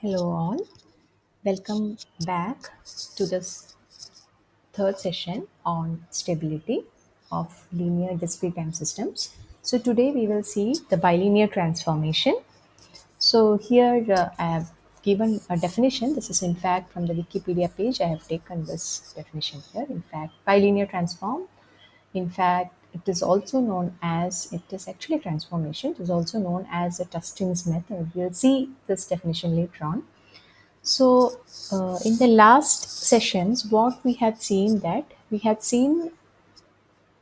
Hello, all. Welcome back to this third session on stability of linear discrete time systems. So, today we will see the bilinear transformation. So, here I have given a definition. This is, in fact, from the Wikipedia page. I have taken this definition here. In fact, bilinear transform, in fact, it is also known as, it is actually a transformation. It is also known as a Tustin's method. We'll see this definition later on. So, in the last sessions, what we had seen that we had seen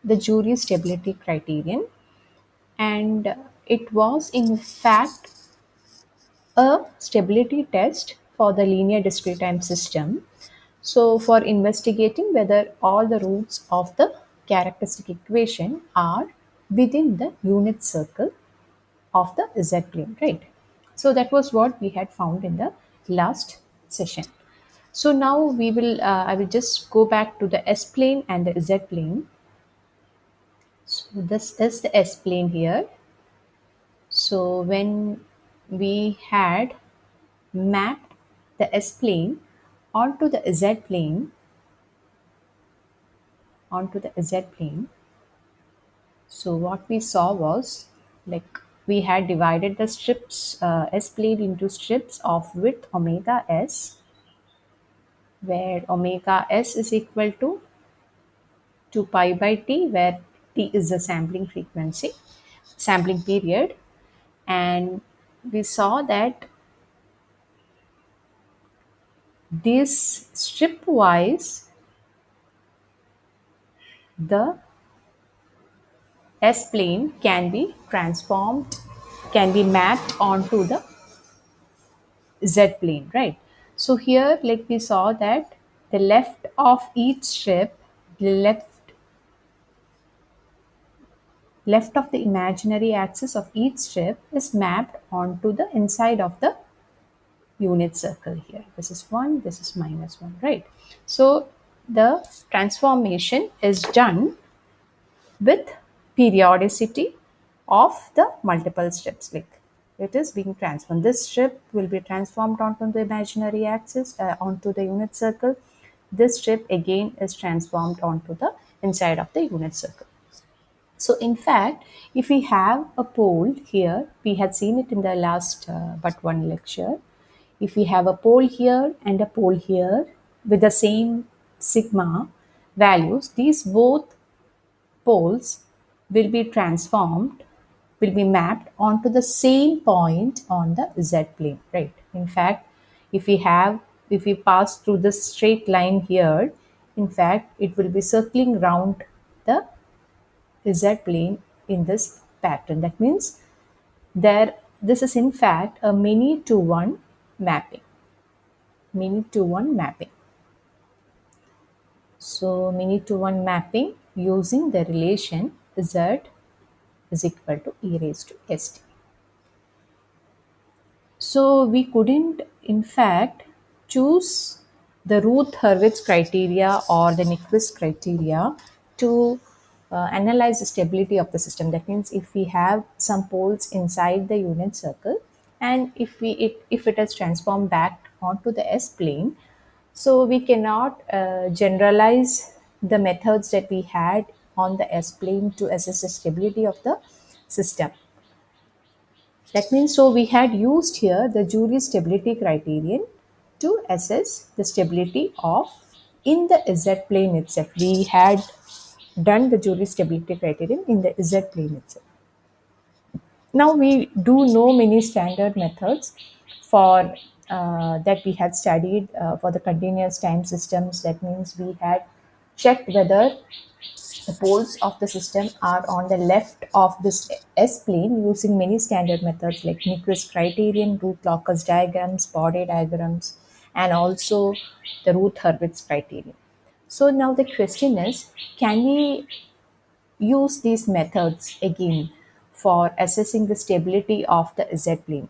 the jury stability criterion, and it was in fact a stability test for the linear discrete time system. So, for investigating whether all the roots of the characteristic equation are within the unit circle of the z plane, right? So, that was what we had found in the last session. So now I will just go back to the S plane and the Z plane. So this is the S plane here. So when we had mapped the S plane onto the Z plane, onto the Z plane, so what we saw was like we had divided the strips S plane into strips of width omega S, where omega S is equal to 2 pi by t, where t is the sampling frequency, sampling period. And we saw that this strip-wise, the S plane can be transformed, can be mapped onto the Z plane, right? So here, like we saw that the left of each strip, the left of the imaginary axis of each strip is mapped onto the inside of the unit circle here. This is 1, this is minus 1, right? So the transformation is done with periodicity of the multiple strips. Like it is being transformed. This strip will be transformed onto the imaginary axis, onto the unit circle. This strip again is transformed onto the inside of the unit circle. So, in fact, if we have a pole here, we had seen it in the last but one lecture. If we have a pole here and a pole here with the same sigma values, these both poles will be transformed, will be mapped onto the same point on the z plane, right? In fact, if we have, if we pass through this straight line here, in fact, it will be circling round the z plane in this pattern. That means there, this is in fact a many to one mapping, many to one mapping. So many to one mapping using the relation z is equal to e raised to st. So we couldn't, in fact, choose the Routh-Hurwitz criteria or the Nyquist criteria to analyze the stability of the system. That means if we have some poles inside the unit circle, and if it is transformed back onto the S plane, so we cannot generalize the methods that we had on the S plane to assess the stability of the system. That means, so we had used here the jury stability criterion to assess the stability of in the Z plane itself. We had done the jury stability criterion in the Z plane itself. Now we do know many standard methods for that we had studied for the continuous time systems. That means we had checked whether the poles of the system are on the left of this S plane using many standard methods like Nyquist criterion, Routh-Locus diagrams, Bode diagrams, and also the Routh-Hurwitz criterion. So now the question is, can we use these methods again for assessing the stability of the Z plane?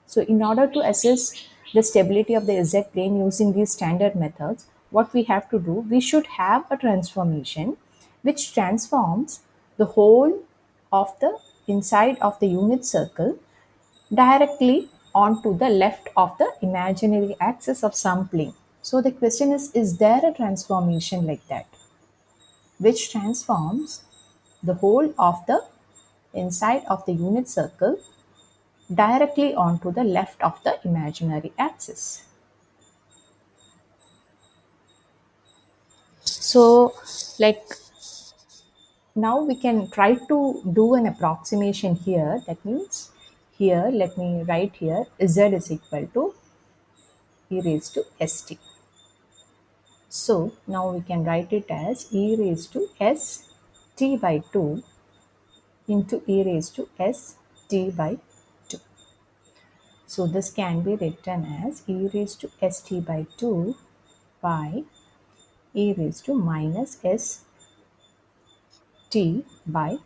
So in order to assess the stability of the Z plane using these standard methods, what we have to do, we should have a transformation which transforms the whole of the inside of the unit circle directly onto the left of the imaginary axis of some plane. So the question is there a transformation like that which transforms the whole of the inside of the unit circle directly onto the left of the imaginary axis? So, like, now we can try to do an approximation here. That means here, let me write here, z is equal to e raised to st. So now we can write it as e raised to s t by 2 into e raised to s t by 2. So this can be written as e raised to st by 2 by e raised to minus s t by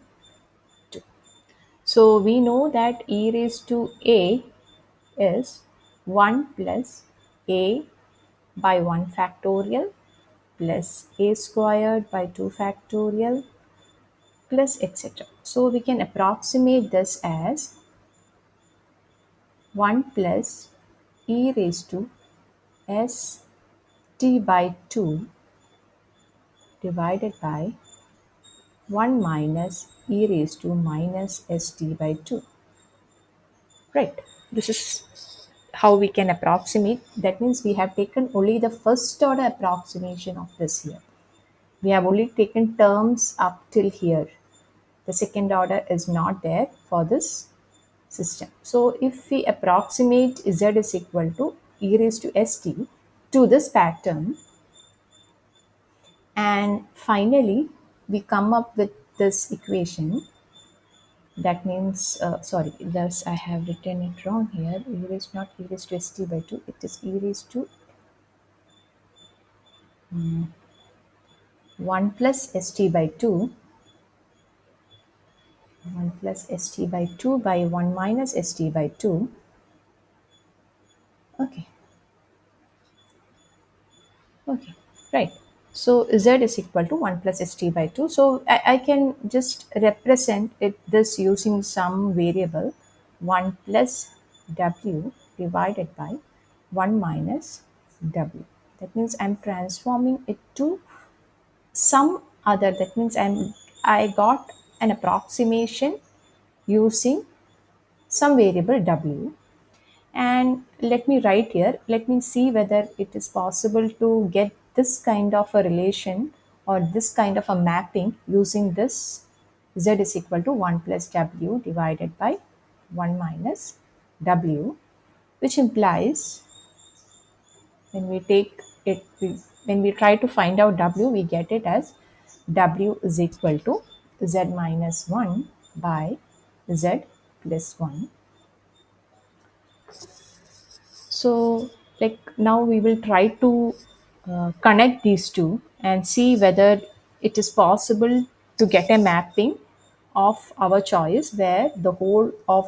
2. So we know that e raised to a is 1 plus a by 1 factorial plus a squared by 2 factorial plus etc. So we can approximate this as 1 plus e raised to s t by 2 divided by 1 minus e raised to minus st by 2. Right. This is how we can approximate. That means we have taken only the first order approximation of this here. We have only taken terms up till here. The second order is not there for this system. So if we approximate z is equal to e raised to st to this pattern, and finally we come up with this equation. That means, sorry, thus I have written it wrong here. E raised not e raised to st by 2, it is e raised to 1 plus st by 2, 1 plus st by 2 by 1 minus st by 2. Okay, okay, right. So z is equal to 1 plus st by 2. So I can just represent it this using some variable 1 plus w divided by 1 minus w. That means I'm transforming it to some other. That means I got an approximation using some variable w. And let me write here, let me see whether it is possible to get this kind of a relation or this kind of a mapping using this z is equal to 1 plus w divided by 1 minus w, which implies when we take it, when we try to find out w, we get it as w is equal to z minus 1 by z plus 1. So, like, now we will try to connect these two and see whether it is possible to get a mapping of our choice where the whole of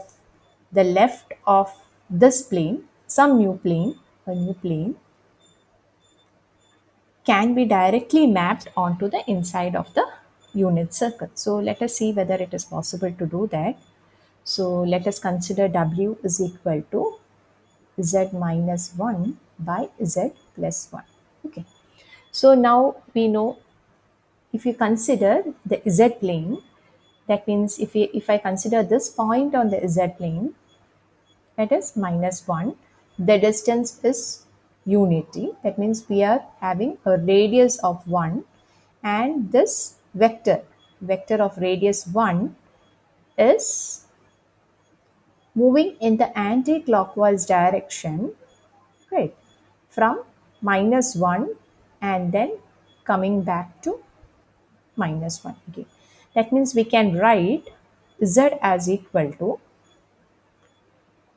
the left of this plane, some new plane, a new plane, can be directly mapped onto the inside of the unit circle. So let us see whether it is possible to do that. So let us consider w is equal to z minus 1 by z plus 1. Okay. So now we know, if you consider the z plane, that means if I consider this point on the z plane, that is minus 1, the distance is unity. That means we are having a radius of 1, and this vector of radius 1 is moving in the anti-clockwise direction, right, from minus 1 and then coming back to minus 1 again. That means we can write z as equal to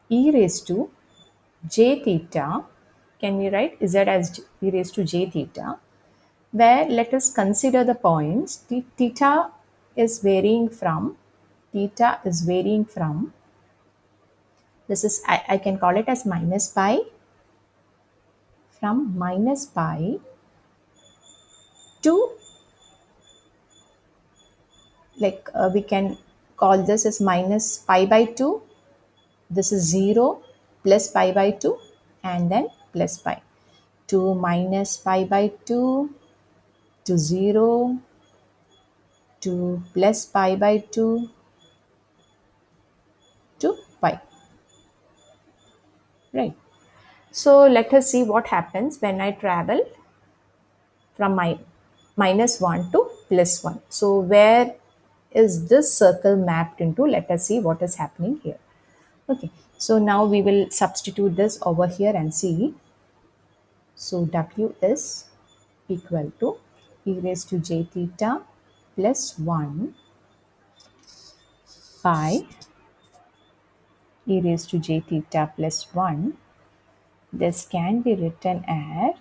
e raised to j theta. Can we write z as e raised to j theta, where let us consider the points. Theta is varying from, this is, I can call it as minus pi, from minus pi to, like, we can call this as minus pi by 2, this is 0, plus pi by 2 and then plus pi, to minus pi by 2, to 0, to plus pi by 2, to pi, right? So let us see what happens when I travel from my minus 1 to plus 1. So where is this circle mapped into? Let us see what is happening here. Okay, so now we will substitute this over here and see. So W is equal to e raised to j theta plus 1 by e raised to j theta plus 1. This can be written as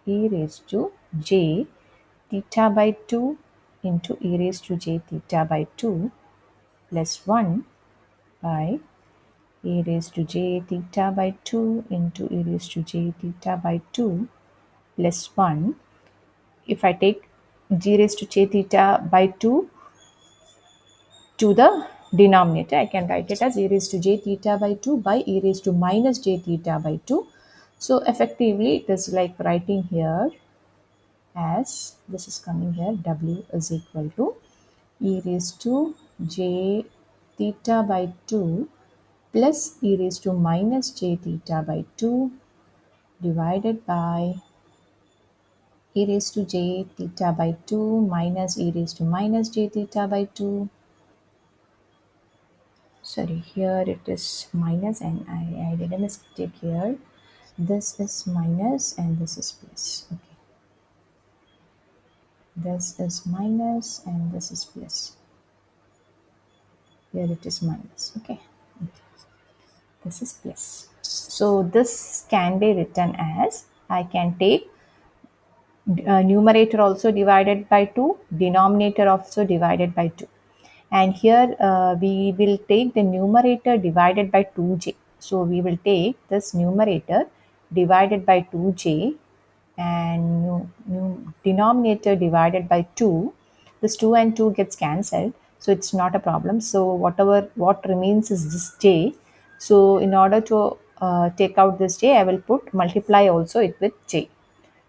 e raised to j theta by 2 into e raised to j theta by 2 plus 1 by e raised to j theta by 2 into e raised to j theta by 2 plus 1. If I take g raised to j theta by 2 to the denominator, I can write it as e raised to j theta by 2 by e raised to minus j theta by 2. So effectively it is like writing here as this is coming here, w is equal to e raised to j theta by 2 plus e raised to minus j theta by 2 divided by e raised to j theta by 2 minus e raised to minus j theta by 2. Sorry, here it is minus and I did a mistake here. This is minus and this is plus. Okay, this is minus and this is plus. Here it is minus. Okay, this is plus. So this can be written as, I can take numerator also divided by 2, denominator also divided by 2. And here we will take the numerator divided by 2j. So we will take this numerator divided by 2j and denominator divided by 2. This 2 and 2 gets cancelled, so it's not a problem. So what remains is this j. So in order to take out this j, I will put multiply also it with j.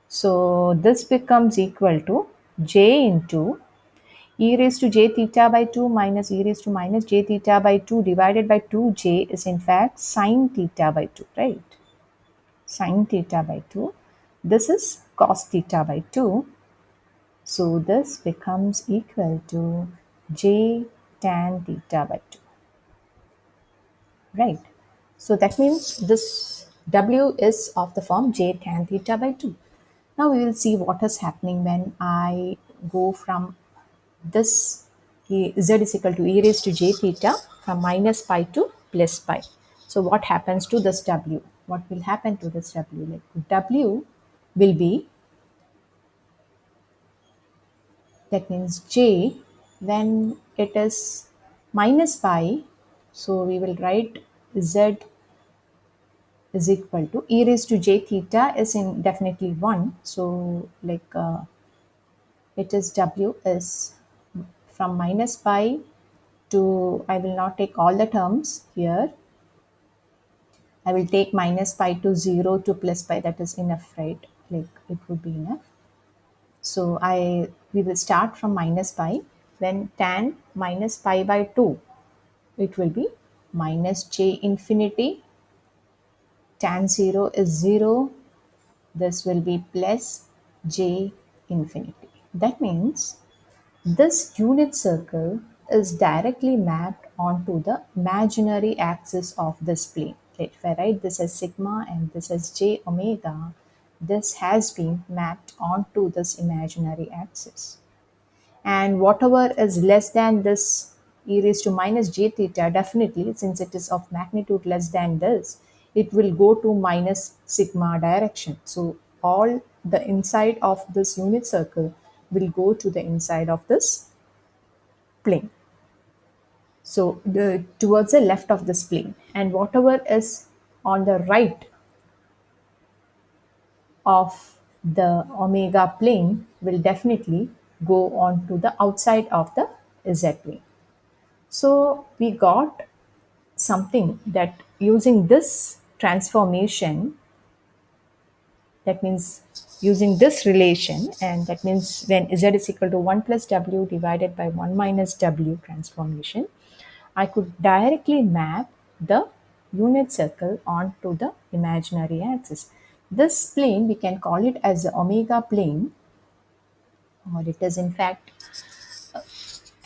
So this becomes equal to j into e raised to j theta by 2 minus e raised to minus j theta by 2 divided by 2j is in fact sine theta by 2, right? Sine theta by 2. This is cos theta by 2. So this becomes equal to j tan theta by 2, right? So that means this w is of the form j tan theta by 2. Now we will see what is happening when I go from this z is equal to e raised to j theta from minus pi to plus pi. So what happens to this w? What will happen to this w? Like w will be, that means j when it is minus pi. So we will write z is equal to e raised to j theta is in definitely 1. So like it is w is from minus pi to, I will not take all the terms here. I will take minus pi to 0 to plus pi, that is enough, right? Like it would be enough. So we will start from minus pi. When tan minus pi by 2, it will be minus j infinity. Tan 0 is 0. This will be plus j infinity. That means this unit circle is directly mapped onto the imaginary axis of this plane. If I write this as sigma and this as j omega, this has been mapped onto this imaginary axis. And whatever is less than this e raised to minus j theta, definitely, since it is of magnitude less than this, it will go to minus sigma direction. So all the inside of this unit circle will go to the inside of this plane. So towards the left of this plane, and whatever is on the right of the omega plane will definitely go on to the outside of the z plane. So we got something that using this transformation, that means using this relation, and that means when z is equal to 1 plus w divided by 1 minus w transformation, I could directly map the unit circle onto the imaginary axis. This plane, we can call it as the omega plane, or it is in fact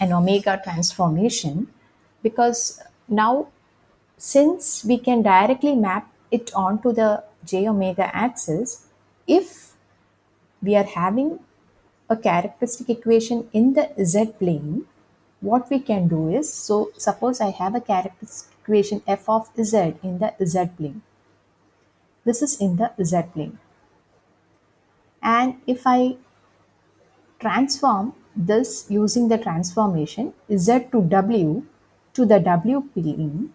an omega transformation, because now since we can directly map it onto the j omega axis, if we are having a characteristic equation in the z plane, what we can do is, so suppose I have a characteristic equation f of z in the z plane. This is in the z plane. And if I transform this using the transformation z to w to the w plane,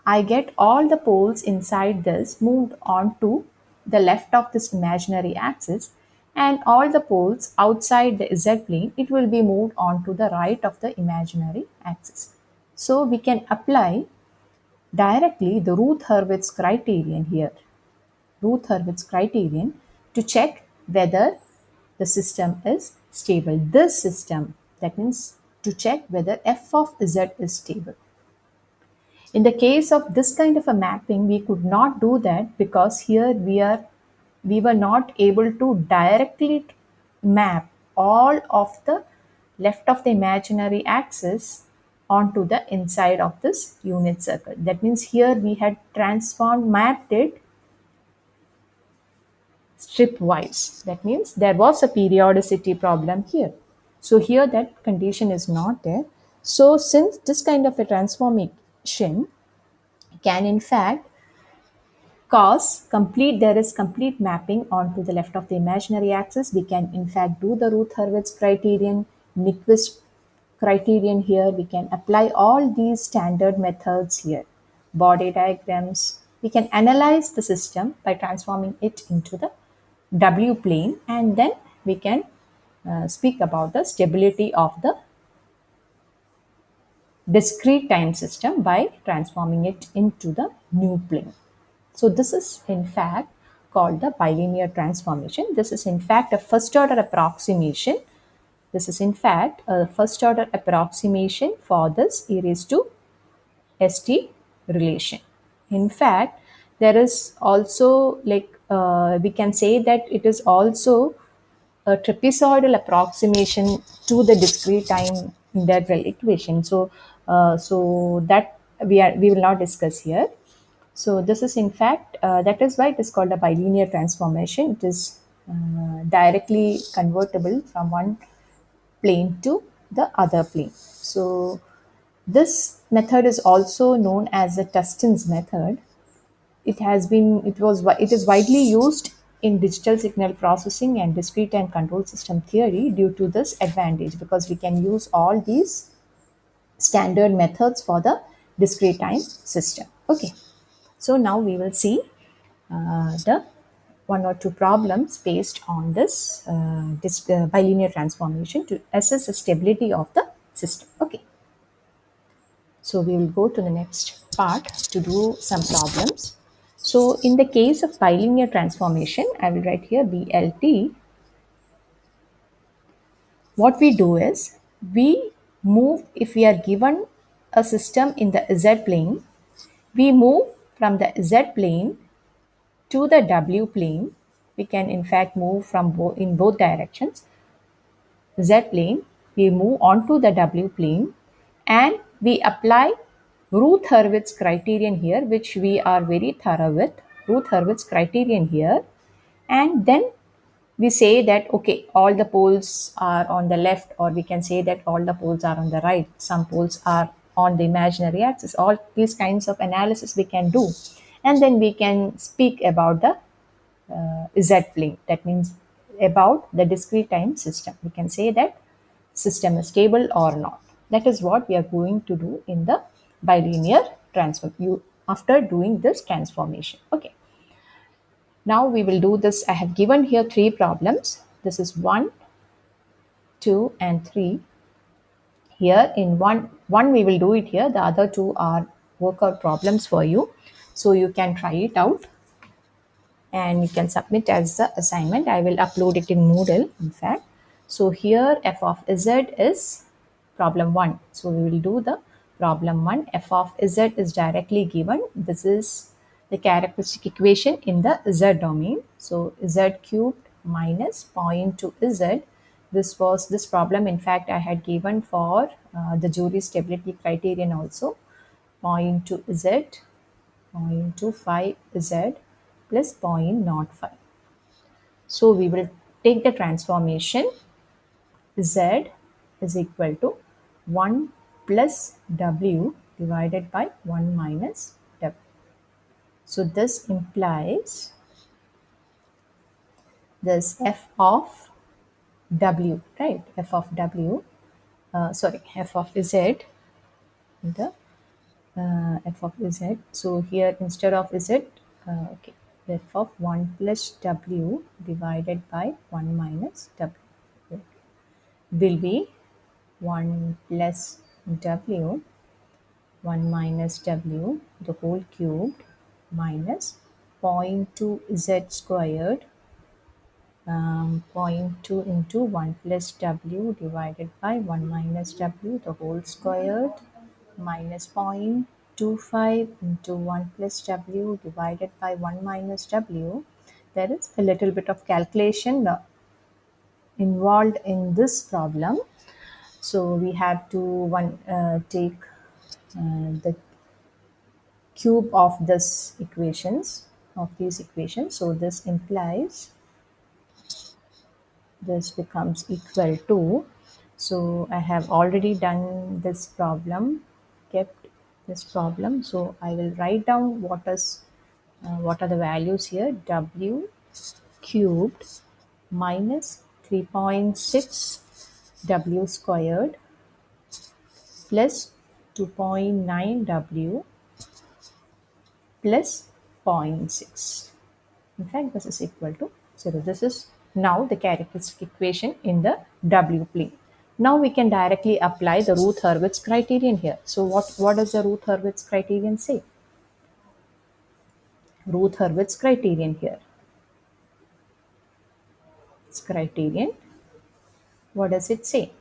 I get all the poles inside this moved on to the left of this imaginary axis, and all the poles outside the z plane, it will be moved on to the right of the imaginary axis. So we can apply directly the Routh-Hurwitz criterion here, Routh-Hurwitz criterion, to check whether the system is stable. This system, that means to check whether f of z is stable. In the case of this kind of a mapping, we could not do that because here we were not able to directly map all of the left of the imaginary axis onto the inside of this unit circle. That means here we had mapped it strip wise. That means there was a periodicity problem here. So here that condition is not there. So since this kind of a transformation can in fact cause there is complete mapping onto the left of the imaginary axis, we can in fact do the Routh-Hurwitz criterion, Nyquist criterion here. We can apply all these standard methods here, body diagrams. We can analyze the system by transforming it into the W plane, and then we can speak about the stability of the discrete time system by transforming it into the new plane. So this is in fact called the bilinear transformation. This is in fact a first order approximation. This is in fact a first order approximation for this e raised to st relation. In fact, there is also we can say that it is also a trapezoidal approximation to the discrete time integral equation. So that we will not discuss here. So this is in fact that is why it is called a bilinear transformation. It is directly convertible from one plane to the other plane. So this method is also known as the Tustin's method. It is widely used in digital signal processing and discrete time control system theory due to this advantage, because we can use all these standard methods for the discrete time system. Okay, so now we will see the one or two problems based on this bilinear transformation to assess the stability of the system. Okay, so we will go to the next part to do some problems. So in the case of bilinear transformation, I will write here BLT. What we do is we move, if we are given a system in the Z plane, we move from the Z plane to the W plane. We can in fact move from in both directions. Z plane, we move on to the W plane, and we apply Routh-Hurwitz criterion here, which we are very thorough with, Routh-Hurwitz criterion here, and then we say that okay, all the poles are on the left, or we can say that all the poles are on the right, some poles are on the imaginary axis. All these kinds of analysis we can do, and then we can speak about the Z plane. That means about the discrete time system. We can say that system is stable or not. That is what we are going to do in the bilinear transform. After doing this transformation. Okay. Now we will do this. I have given here three problems. This is 1, 2, and 3. Here in one we will do it here. The other two are workout problems for you. So you can try it out and you can submit as the assignment. I will upload it in Moodle, in fact. So here f of z is problem 1. So we will do the problem 1. F of z is directly given. This is the characteristic equation in the z domain. So z cubed minus 0.2 z. This problem, in fact, I had given for the jury stability criterion also. 0.2 z 0.25 z plus 0.05. So we will take the transformation z is equal to 1 plus w divided by 1 minus w. So this implies this f of w, right? F of w, sorry, f of z, the f of z. So here instead of z, okay, f of 1 plus w divided by 1 minus w will be 1 plus w, 1 minus w, the whole cubed, minus zero point 0.2 z squared, zero point 0.2 into 1 plus w divided by 1 minus w, the whole squared, minus 0.25 into 1 plus w divided by 1 minus w. There is a little bit of calculation involved in this problem. So we have to take the cube of this equations of these equations. So this implies this becomes equal to. So I have already done this problem, kept this problem. So I will write down what are the values here. W cubed minus 3.6 w squared plus 2.9 w plus zero point 0.6. In fact, this is equal to 0. This is now the characteristic equation in the W plane. Now we can directly apply the Routh-Hurwitz criterion here. So what does the Routh-Hurwitz criterion say? Routh-Hurwitz criterion here. This criterion, what does it say?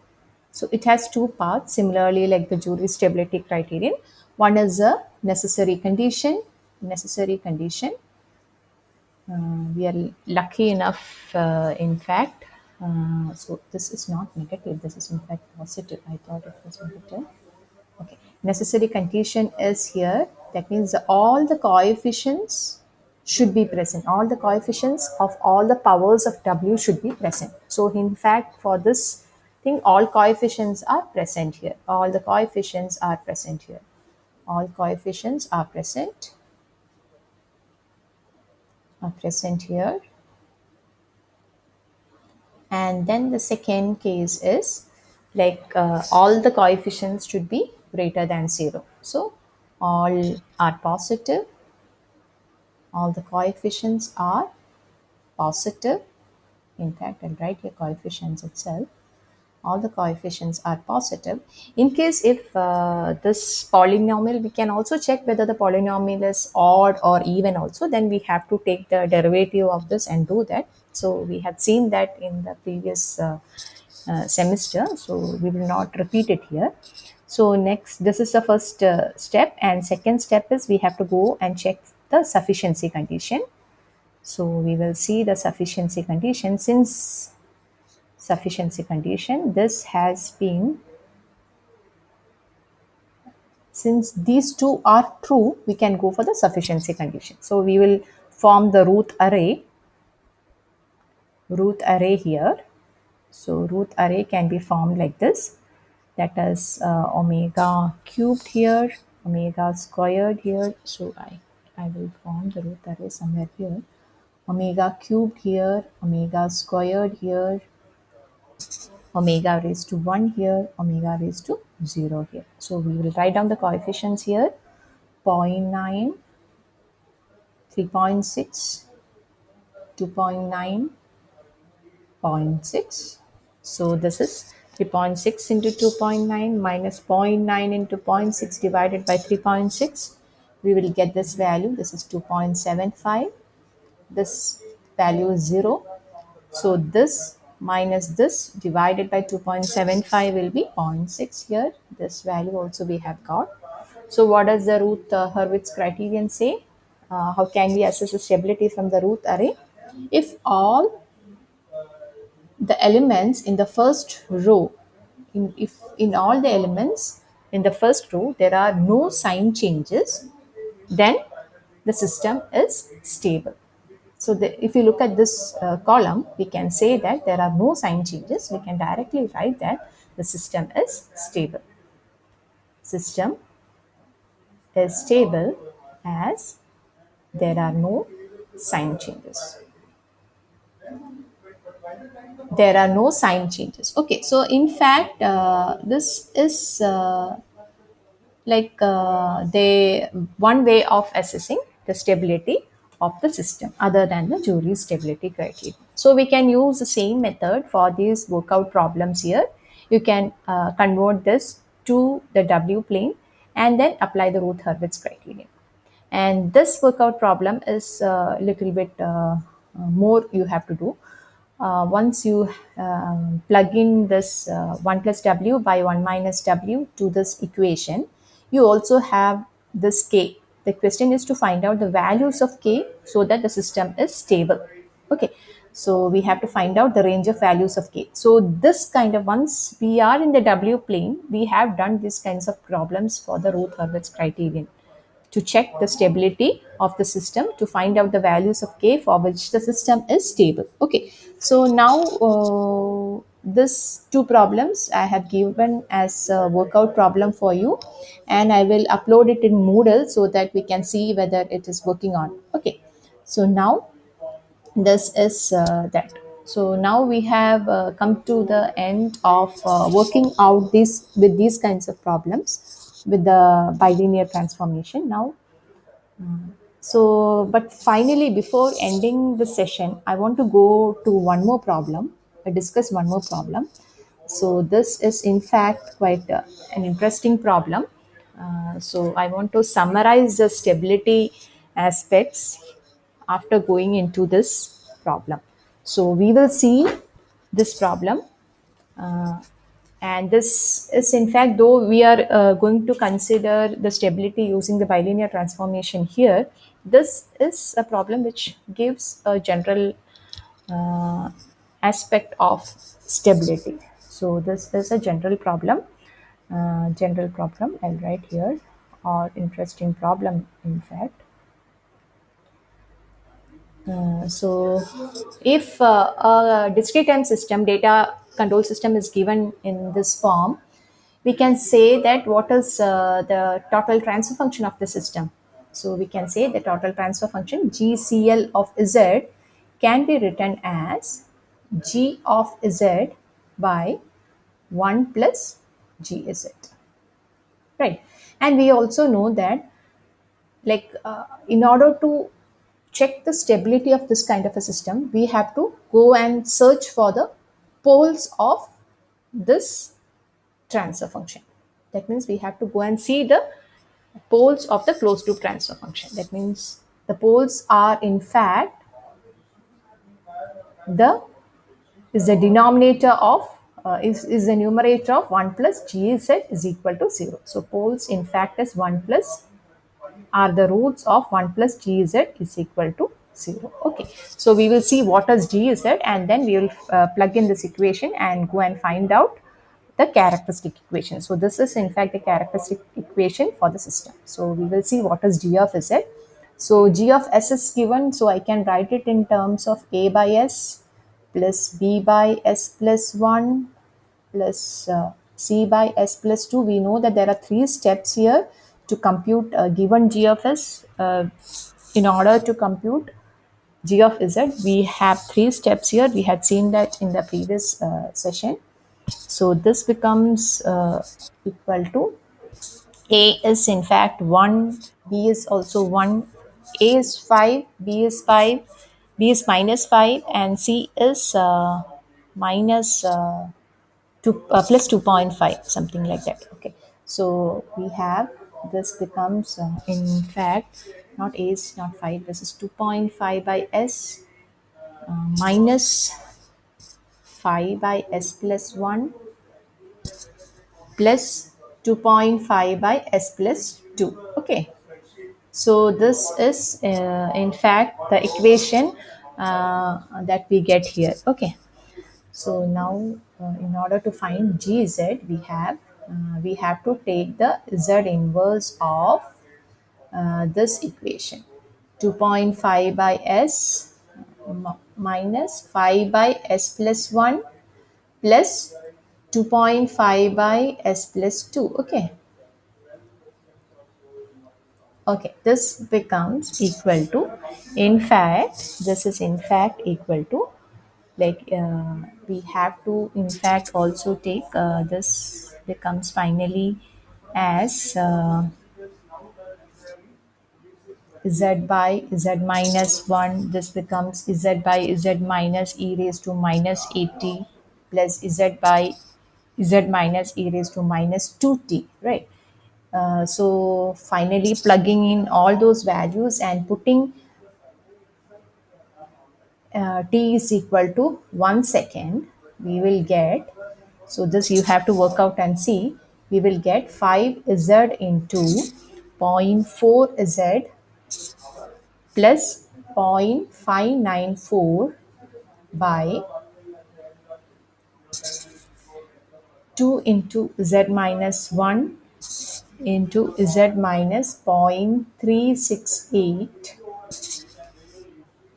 So it has two parts, similarly like the jury stability criterion. One is a necessary condition. Necessary condition. We are lucky enough, in fact. So this is not negative. This is in fact positive. I thought it was negative. Okay. Necessary condition is here. That means all the coefficients should be present. All the coefficients of all the powers of W should be present. So in fact, for this thing, all coefficients are present here. All the coefficients are present here. All coefficients are present here. And then the second case is like all the coefficients should be greater than 0. So all are positive. All the coefficients are positive. In fact, I'll write here coefficients itself. All the coefficients are positive. In case if this polynomial, we can also check whether the polynomial is odd or even also, then we have to take the derivative of this and do that. So we had seen that in the previous semester, so we will not repeat it here. So next, this is the first step, and second step is we have to go and check the sufficiency condition. So we will see the sufficiency condition. Since sufficiency condition, this has been, since these two are true, we can go for the sufficiency condition. So we will form the Routh array here. So Routh array can be formed like this. That is omega cubed here, omega squared here. So I will form the Routh array somewhere here. Omega cubed here, omega squared here, omega raised to 1 here, omega raised to 0 here. So we will write down the coefficients here. 0.9, 3.6, 2.9, 0.6. So this is 3.6 into 2.9 minus 0.9 into 0.6 divided by 3.6. we will get this value. This is 2.75. This value is 0. So this minus this divided by 2.75 will be zero point 0.6 here. This value also we have got. So what does the Ruth Hurwitz criterion say? How can we assess the stability from the Ruth array? If all the elements in the first row, if in all the elements in the first row there are no sign changes, then the system is stable. So if you look at this column, we can say that there are no sign changes. We can directly write that the system is stable. System is stable as there are no sign changes. There are no sign changes. Okay, so in fact, this is they one way of assessing the stability of the system other than the jury stability criteria. So we can use the same method for these workout problems here. You can convert this to the W plane and then apply the Ruth Hurwitz criterion. And this workout problem is a little bit more you have to do. Once you plug in this 1 plus w by 1 minus w to this equation, you also have this k. The question is to find out the values of k so that the system is stable. Okay, so we have to find out the range of values of k. So this kind of, once we are in the w plane, we have done these kinds of problems for the Ruth Hurwitz criterion to check the stability of the system, to find out the values of k for which the system is stable. Okay, so now this two problems I have given as a workout problem for you, and I will upload it in Moodle so that we can see whether it is working on. Okay, so now this is that. So now we have come to the end of working out these with these kinds of problems with the bilinear transformation. Now, so, but finally, before ending the session, I want to go to one more problem, discuss one more problem. So, this is in fact quite an interesting problem. So, I want to summarize the stability aspects after going into this problem. So, we will see this problem, and this is in fact, though we are going to consider the stability using the bilinear transformation here, this is a problem which gives a general uh, aspect of stability. So this is a general problem I'll write here, or interesting problem in fact. So if a discrete time system data control system is given in this form, we can say that what is the total transfer function of the system. So we can say the total transfer function GCL of Z can be written as G of Z by 1 plus GZ, right? And we also know that, in order to check the stability of this kind of a system, we have to go and search for the poles of this transfer function. That means we have to go and see the poles of the closed loop transfer function. That means the poles are in fact the is the denominator of is the numerator of 1 plus gz is equal to 0. So poles in fact is 1 plus are the roots of 1 plus gz is equal to 0. Okay, so we will see what is gz, and then we will plug in this equation and go and find out the characteristic equation. So this is in fact the characteristic equation for the system. So we will see what is g of z. So g of s is given, so I can write it in terms of a by s plus b by s plus 1 plus c by s plus 2. We know that there are three steps here to compute a given g of s. In order to compute g of z, we have three steps here. We had seen that in the previous session. So this becomes equal to a is in fact 1, b is also 1, a is 5, b is 5, b is minus 5, and c is minus 2 plus 2.5, something like that. Okay, so we have this becomes, in fact, not a is not 5, this is 2.5 by s minus 5 by s plus 1 plus 2.5 by s plus 2. Okay, so this is in fact the equation that we get here. Okay, so now in order to find gz, we have to take the z inverse of this equation. 2.5 by s minus 5 by s plus 1 plus 2.5 by s plus 2. Okay, okay, this becomes equal to, in fact, this is in fact equal to, like we have to in fact also take this becomes finally as z by z minus 1, this becomes z by z minus e raised to minus 80 plus z by z minus e raised to minus 2t, right? So finally plugging in all those values and putting t is equal to 1 second, we will get, so this you have to work out and see, we will get 5z into 0.4z plus 0.594 by 2 into z minus 1 into z minus 0.368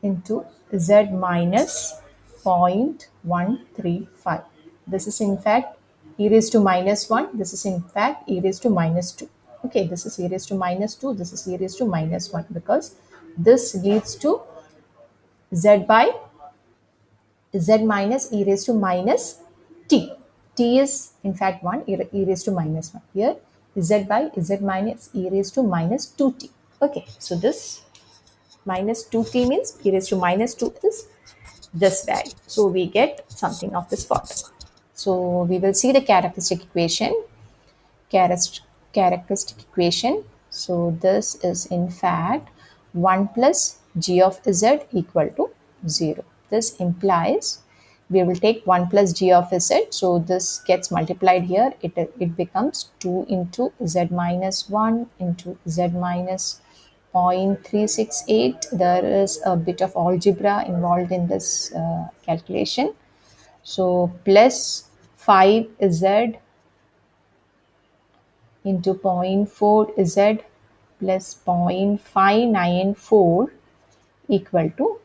into z minus 0.135. This is in fact e raised to minus 1. This is in fact e raised to minus 2. Okay, this is e raised to minus 2. This is e raised to minus 1 because this leads to z by z minus e raised to minus t. T is in fact 1, e raised to minus 1. Here z by z minus e raised to minus 2t. Okay, so this minus 2t means e raised to minus 2 is this value. So we get something of this formula. So we will see the characteristic characteristic equation. So this is in fact 1 plus g of z equal to 0. This implies we will take 1 plus g of z. So this gets multiplied here. It becomes 2 into z minus 1 into z minus 0.368. There is a bit of algebra involved in this calculation. So plus 5z into 0.4 z plus 0.594 equal to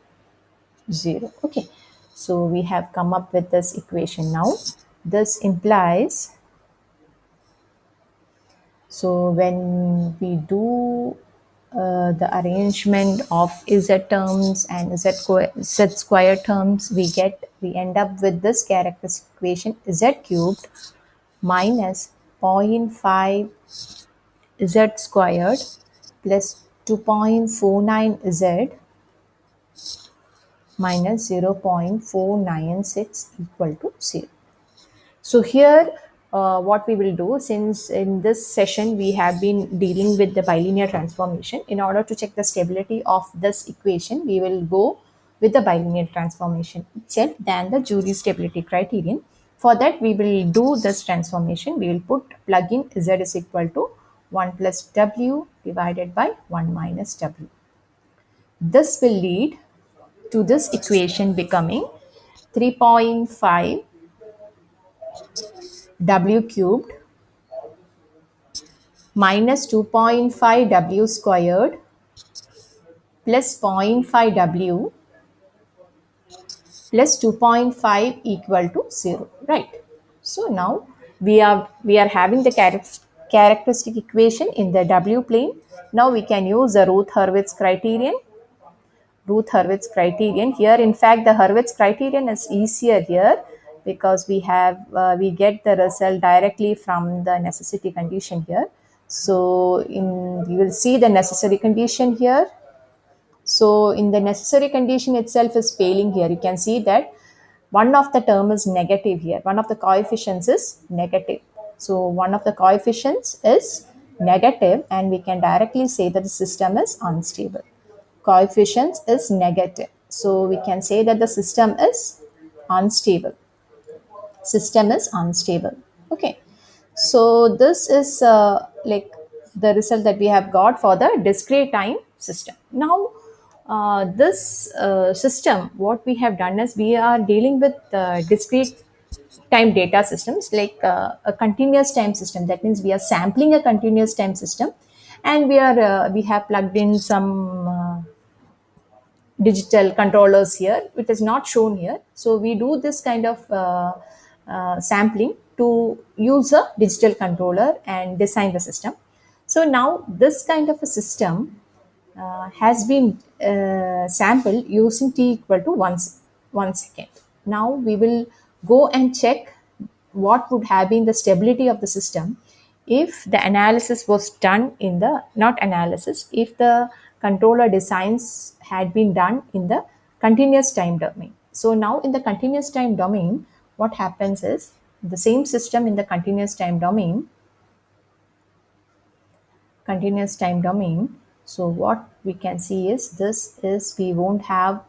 0. Okay, so we have come up with this equation now. This implies, so when we do the arrangement of z terms and z square terms, we end up with this characteristic equation z cubed minus zero point 0.5 z squared plus 2.49 z minus 0.496 equal to 0. So here what we will do, since in this session we have been dealing with the bilinear transformation, in order to check the stability of this equation, we will go with the bilinear transformation itself than the Jury stability criterion. For that we will do this transformation. We will plug in z is equal to 1 plus w divided by 1 minus w. This will lead to this equation becoming 3.5 w cubed minus 2.5 w squared plus 0.5 w plus 2.5 equal to 0, right? So now we are having the characteristic equation in the w plane. Now we can use the Routh-Hurwitz criterion. Here, in fact, the Hurwitz criterion is easier here because we get the result directly from the necessity condition here. So you will see the necessary condition here. So in the necessary condition itself is failing here. You can see that one of the term is negative here. One of the coefficients is negative. So one of the coefficients is negative, and we can directly say that the system is unstable. Coefficients is negative. So we can say that the system is unstable. System is unstable. Okay. So this is like the result that we have got for the discrete time system. Now, this system, what we have done is we are dealing with discrete time data systems like a continuous time system. That means we are sampling a continuous time system, and we have plugged in some digital controllers here. It is not shown here. So we do this kind of sampling to use a digital controller and design the system. So now this kind of a system has been sampled using t equal to 1 second. Now we will go and check what would have been the stability of the system if the analysis was done in the, not analysis, if the controller designs had been done in the continuous time domain. So now in the continuous time domain, what happens is the same system in the continuous time domain. So what we can see is this is we won't have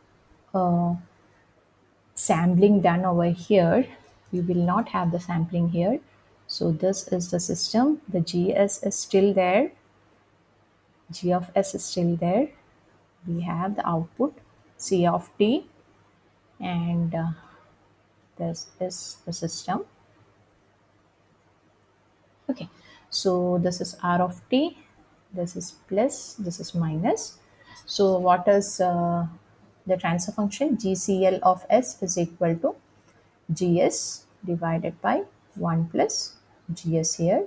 sampling done over here. We will not have the sampling here. So this is the system. The gs is still there, g of s is still there. We have the output c of t, and this is the system. Okay, so this is r of t, this is plus, this is minus. So what is the transfer function? GCL of s is equal to gs divided by 1 plus gs here.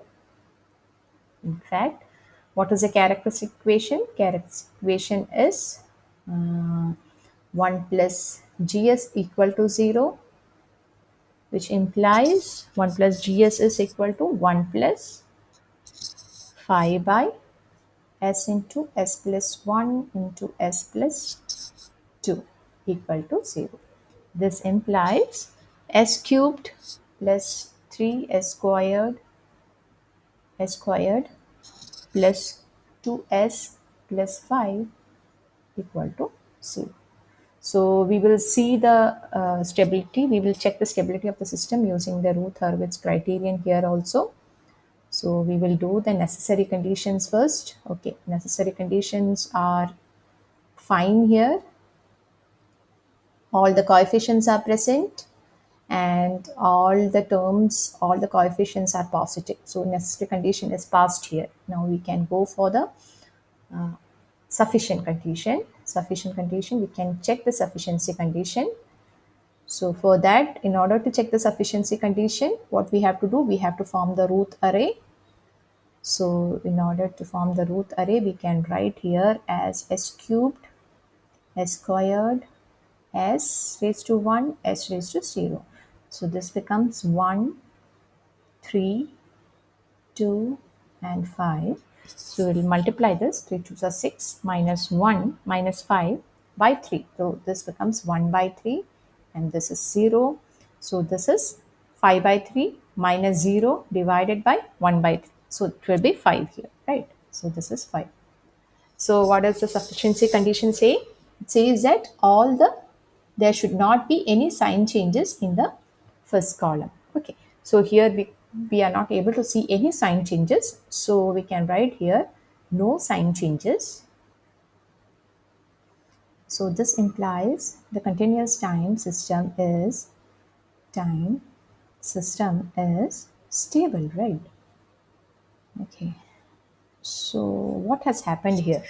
In fact, what is the characteristic equation? Characteristic equation is 1 plus gs equal to 0, which implies 1 plus gs is equal to 1 plus phi by s into s plus 1 into s plus 2 equal to 0. This implies s cubed plus 3s squared plus 2s plus 5 equal to 0. So we will see the stability. We will check the stability of the system using the Routh-Hurwitz criterion here also. So we will do the necessary conditions first. Okay, necessary conditions are fine here. All the coefficients are present, and all the terms, all the coefficients are positive. So necessary condition is passed here. Now we can go for the sufficient condition. Sufficient condition, we can check the sufficiency condition. So for that, in order to check the sufficiency condition, what we have to do, we have to form the Routh array. So in order to form the Routh array, we can write here as s cubed, s squared, s raised to 1, s raised to 0. So this becomes 1, 3, 2, and 5. So we'll multiply this. 3 2s are 6, minus 1 minus 5 by 3. So this becomes 1 by 3, and this is 0. So this is 5 by 3 minus 0 divided by 1 by 3. So it will be 5 here, right? So this is 5. So what does the sufficiency condition say? It says that there should not be any sign changes in the first column. Okay. So here we are not able to see any sign changes. So we can write here no sign changes. So this implies the continuous time system is stable, right? Okay. So what has happened here?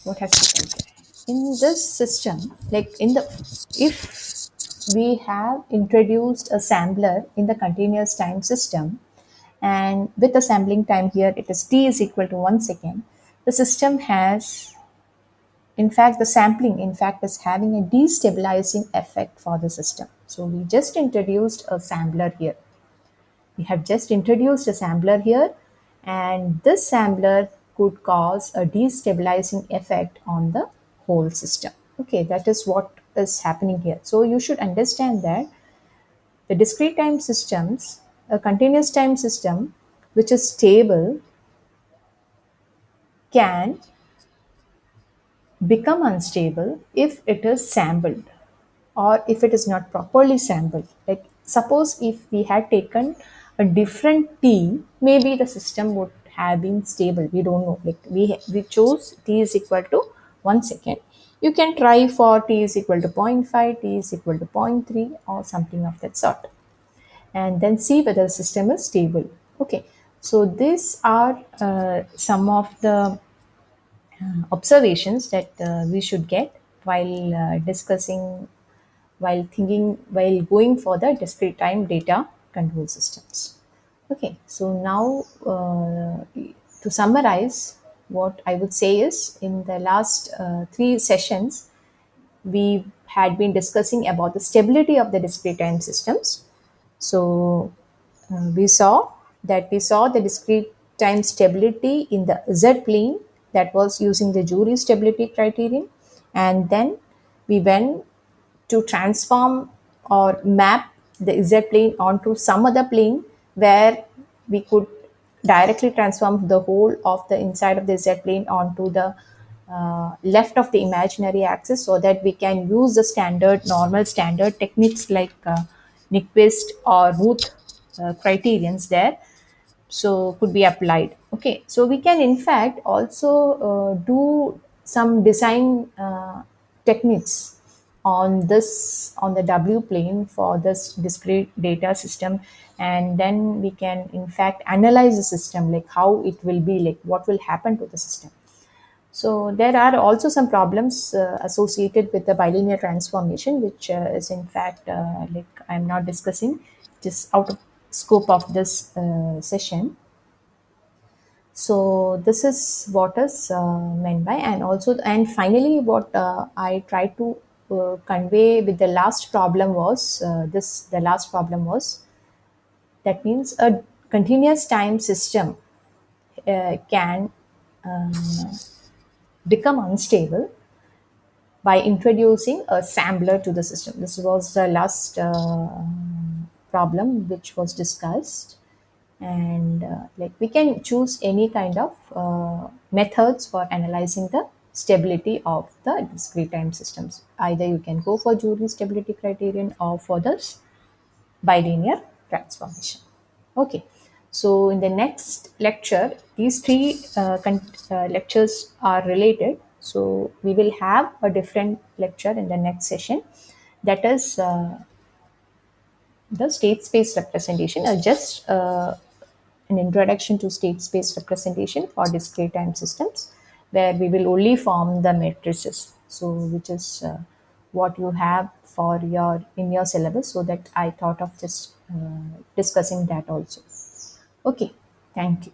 What has happened here? In this system, like if we have introduced a sampler in the continuous time system, and with the sampling time here it is t is equal to 1 second, the system has, in fact, the sampling in fact is having a destabilizing effect for the system. So we just introduced a sampler here. We have just introduced a sampler here, and this sampler could cause a destabilizing effect on the whole system. Okay, that is what is happening here. So you should understand that the discrete time systems, a continuous time system which is stable, can become unstable if it is sampled or if it is not properly sampled. Like, suppose if we had taken a different t, maybe the system would have been stable. We don't know. Like, we chose t is equal to 1 second. You can try for t is equal to zero point 0.5, t is equal to zero point 0.3, or something of that sort, and then see whether the system is stable. Okay, so these are some of the observations that we should get while discussing, while going for the discrete time data control systems. Okay, so now to summarize, what I would say is, in the last three sessions, we had been discussing about the stability of the discrete time systems. So we saw the discrete time stability in the z plane, that was using the Jury stability criterion, and then we went to transform or map the z plane onto some other plane where we could directly transform the whole of the inside of the z plane onto the left of the imaginary axis, so that we can use the normal standard techniques like Nyquist or Ruth criterions there, so could be applied. Okay, so we can in fact also do some design techniques on the w plane for this discrete data system, and then we can in fact analyze the system, like how it will be, like what will happen to the system. So there are also some problems associated with the bilinear transformation, which is in fact like I'm not discussing, just out of scope of this session. So this is what is meant by, and also, and finally, what I tried to convey with the last problem was this. The last problem was, that means a continuous time system can become unstable by introducing a sampler to the system. This was the last problem which was discussed, and like we can choose any kind of methods for analyzing the stability of the discrete time systems. Either you can go for Jury stability criterion or for this bilinear transformation. Okay, so in the next lecture, these three lectures are related. So we will have a different lecture in the next session, that is the state space representation, just an introduction to state space representation for discrete time systems, where we will only form the matrices. So which is what you have for your in your syllabus, so that I thought of just discussing that also. Okay, thank you.